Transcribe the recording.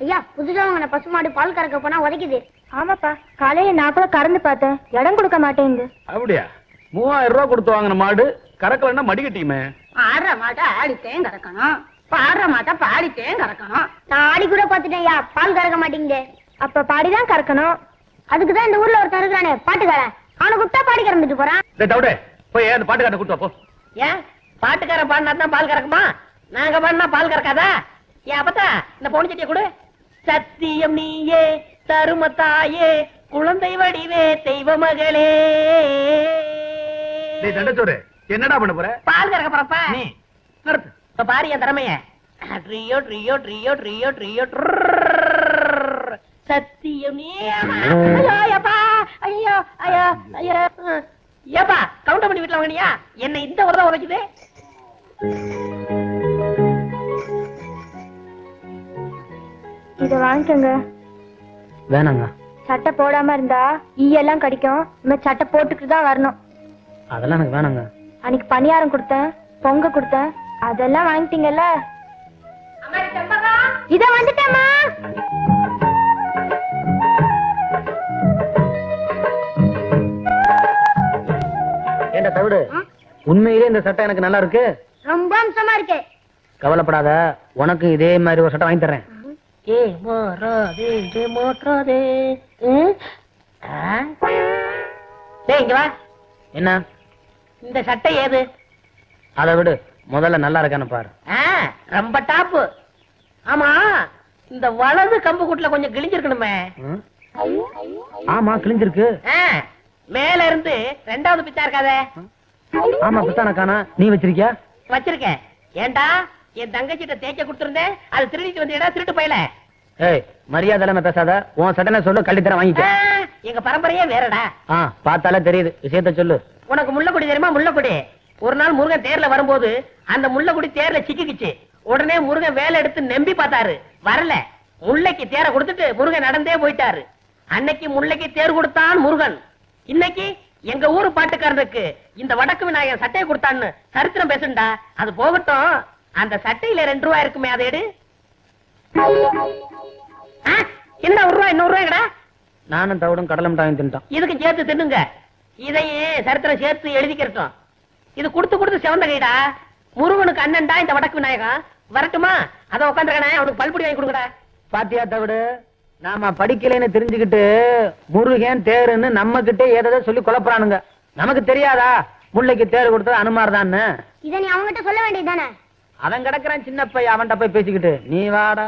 ஐயா புதுசா வாங்கின பசுமாடு பால் கறக்க போனா உதைக்குது. ஆமாப்பா, காலையில நான் கூட கறந்து பார்த்தேன், இடம் கொடுக்க மாட்டேங்குது. அப்படியா? 3000 ரூபாய் கொடுத்து வாங்கின மாடு கறக்கலன்னா மடிக்கட்டியுமே. ஆடுற மாட்டை ஆடித்தேன் கறக்கணும், பாடுற மாட்டை பாடித்தேன் கறக்கணும். நான் ஆடி கூட பாத்துட்டேன் ஐயா, பால் கறக்க மாட்டேங்குது. அப்ப பாடிதான் கறக்கணும். அதுக்குதான் இந்த ஊர்ல ஒருத்தன் இருக்கிறானே பாட்டுக்காரன், அவனை கூப்பிட்டா பாடி கறந்துட்டு போறான். டவுடே போய் அந்த பாட்டுக்காரனை கூட்டு வா போ. ஏன் பாட்டுக்காரன் பாடினா தான் பால் கறக்குமா? நாங்க பாடினா பால் கறக்காதா? ஏன் அப்பத்தா இந்த பொண்ணு சட்டியை கொடு. சத்தியம் நீயே தருமத்தாயே குழந்தை வடிவே தெய்வ மகளே. டேய் தண்டச்சோறு, என்னடா பண்ண போற? பால் கறக்க போறப்ப நீ நிறுத்து. இப்ப பாரு என் திறமைய. ட்ரியோ ட்ரியோ ட்ரியோ ட்ரியோ ட்ரியோ சத்தியம் நீ. ஐயோ அப்பா, ஐயோ ஐயோ ஐயோ. ஏப்பா கவுண்டர் பண்ணி வீட்டுல வாங்கினியா? என்ன இந்த உரதான் உரைக்குது. இத வாங்கிக்கோங்க. வேணாங்க. சட்டை போடாம இருந்தா ஈயெல்லாம் கடிக்கும். இந்த சட்டை போட்டுட்டு தான் வரணும். அதெல்லாம் எனக்கு வேணாங்க. அன்னைக்கு பணியாரம் கொடுத்தேன், பொங்க கொடுத்தேன், அதெல்லாம் வாங்கிட்டீங்கல்ல. இத வந்துட்டேம்மா. ஏண்டா தவிடு, உண்மையிலே இந்த சட்டை எனக்கு நல்லா இருக்கு. ரொம்ப அம்சமா இருக்கு. கவலைப்படாத, உனக்கு இதே மாதிரி ஒரு சட்டை வாங்கி தர்றேன். ஏ மோராதே ஏ மோட்ராதே. டேய் இங்க வா. என்ன? இந்த சட்டை ஏது? அதை விடு, முதல்ல நல்லா இருக்கான்னு பாரு. ரொம்ப டாப்பு. ஆமா, இந்த வலது கம்பு கூட்டுல கொஞ்சம் கிழிஞ்சிருக்கணுமே. ம்? ஆமா கிழிஞ்சிருக்கு. மேல இருந்து ரெண்டாவது பிச்சா இருக்காதே. ஆமா பித்தான காணா. நீ வச்சிருக்கியா? வச்சிருக்கேன். ஏண்டா என் தங்கச்சிட்ட தேய்க்க கொடுத்திருந்தேன், அது திருடிட்டு வந்தீடா திருட்டு பையல. ஏய் மரியாதை இல்லாம பேசாத. உன் சட்டனை சொல்லு, கள்ளித்தரம் வாங்கிக்க. எங்க பரம்பரையே வேறடா. பார்த்தாலே தெரியுது. விஷயத்த சொல்லு. உனக்கு முள்ளக்குடி தெரியுமா? முள்ளக்குடி. ஒரு நாள் முருகன் தேர்ல வரும்போது அந்த முள்ளக்குடி தேர்ல சிக்கிக்குச்சு. உடனே முருகன் வேலை எடுத்து நம்பி பார்த்தாரு, வரல. முல்லைக்கு தேரை கொடுத்துட்டு முருகன் நடந்தே போயிட்டாரு. அன்னைக்கு முல்லைக்கு தேர் கொடுத்தான் முருகன். இன்னைக்கு எங்க ஊரு பாட்டுக்காரனுக்கு இந்த வடக்கு விநாயகன் சட்டையை கொடுத்தான்னு சரித்திரம் பேசுண்டா. அது போகட்டும், அந்த சட்டையில 2 ரூபாய் இருக்குமே, அதை எடு. என்ன 1 ரூபாய்? 100 ரூபாய்டா. நானும் தவிடும் கடலை மிட்டாய் வாங்கி தின்ட்டான். இதுக்கு சேர்த்து தின்னுங்க. இதையே சரித்திரம் சேர்த்து எழுதிக்கிறட்டும். இது கொடுத்து கொடுத்து செவந்த கைடா. முருகனுக்கு அண்ணன்டா இந்த வடக்கு விநாயகம். வரட்டுமா? அத உட்காந்துருக்கானே, அவனுக்கு பல்புடி வாங்கி கொடுங்கடா. பாத்தியா தவிடு, நாம படிக்கலைன்னு தெரிஞ்சுக்கிட்டு முருகன் தேருன்னு நம்ம கிட்டே ஏதாவது சொல்லி குழப்பறானுங்க. நமக்கு தெரியாதா முல்லைக்கு தேர் கொடுத்தது அனுமார்தான்னு? இத நீ அவங்ககிட்ட சொல்ல வேண்டியதுதானே? அவன் கிடக்குறான் சின்ன பையன், அவன்கிட்ட போய் பேசிக்கிட்டு நீ வாடா.